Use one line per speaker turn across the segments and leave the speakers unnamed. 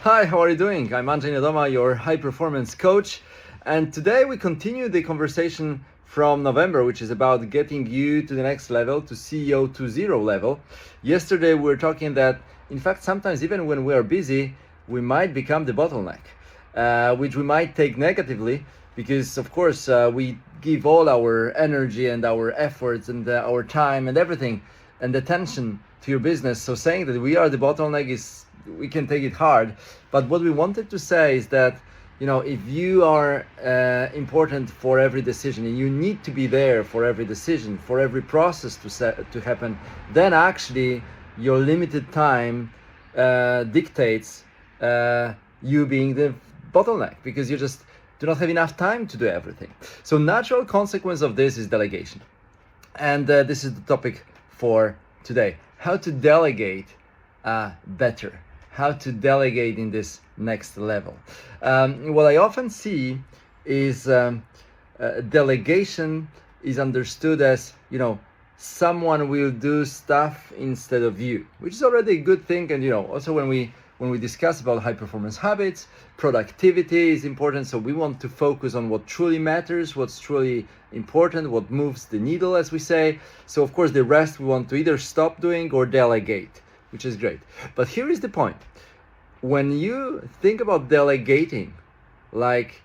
Hi, how are you doing? I'm Andrzej Nedoma, your high performance coach. And today we continue the conversation from November, which is about getting you to the next level, to CEO 2.0 level. Yesterday we were talking that, in fact, sometimes even when we are busy, we might become the bottleneck, which we might take negatively because, of course, we give all our energy and our efforts and our time and everything and attention to your business. So saying that we are the bottleneck is, we can take it hard. But what we wanted to say is that, if you are important for every decision and you need to be there for every decision, for every process to happen, then actually your limited time dictates you being the bottleneck, because you just do not have enough time to do everything. So natural consequence of this is delegation. And this is the topic for today: how to delegate better, how to delegate in this next level. What I often see is delegation is understood as, someone will do stuff instead of you, which is already a good thing. And also when we discuss about high performance habits, productivity is important. So we want to focus on what truly matters, what's truly important, what moves the needle, as we say. So of course the rest we want to either stop doing or delegate, which is great. But here is the point. When you think about delegating, like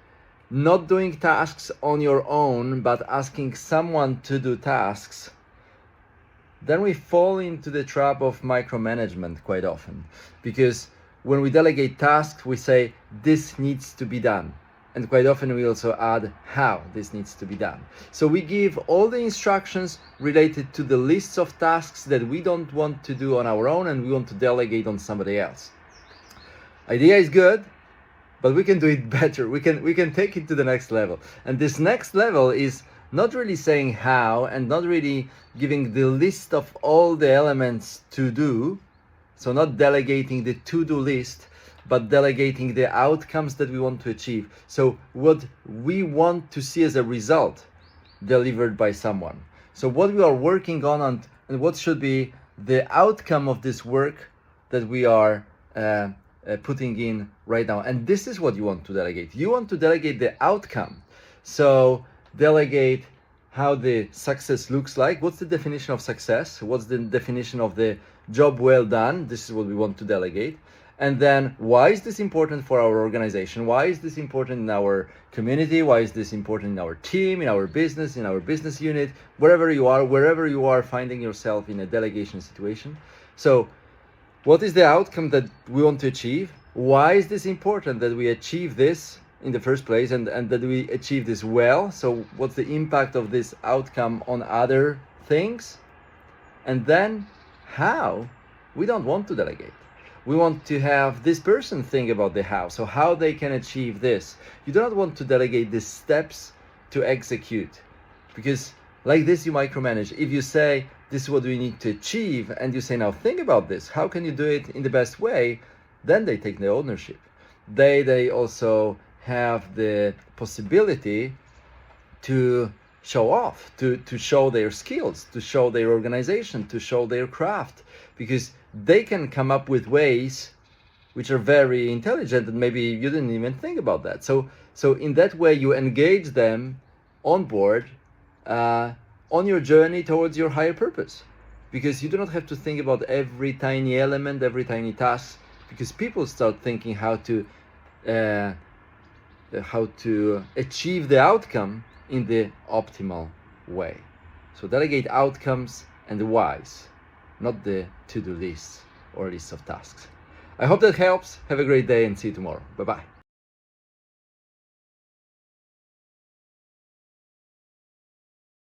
not doing tasks on your own, but asking someone to do tasks, then we fall into the trap of micromanagement quite often. Because when we delegate tasks, we say, this needs to be done. And quite often we also add how this needs to be done. So we give all the instructions related to the lists of tasks that we don't want to do on our own and we want to delegate on somebody else. Idea is good, but we can do it better. We can take it to the next level. And this next level is not really saying how and not really giving the list of all the elements to do. So not delegating the to-do list, but delegating the outcomes that we want to achieve. So what we want to see as a result delivered by someone. So what we are working on and what should be the outcome of this work that we are putting in right now. And this is what you want to delegate. You want to delegate the outcome. So delegate how the success looks like. What's the definition of success? What's the definition of the job well done? This is what we want to delegate. And then why is this important for our organization? Why is this important in our community? Why is this important in our team, in our business unit, wherever you are finding yourself in a delegation situation? So what is the outcome that we want to achieve? Why is this important that we achieve this in the first place and that we achieve this well? So what's the impact of this outcome on other things? And then how? We don't want to delegate. We want to have this person think about the how, so how they can achieve this. You do not want to delegate the steps to execute, because like this you micromanage. If you say, this is what we need to achieve, and you say, now think about this, how can you do it in the best way? Then they take the ownership. They also have the possibility to show off, to show their skills, to show their organization, to show their craft, because they can come up with ways which are very intelligent and maybe you didn't even think about that. So in that way you engage them on board on your journey towards your higher purpose, because you do not have to think about every tiny element, every tiny task, because people start thinking how to achieve the outcome in the optimal way. So delegate outcomes and the whys, not the to-do lists or lists of tasks. I hope that helps. Have a great day and see you tomorrow. Bye-bye.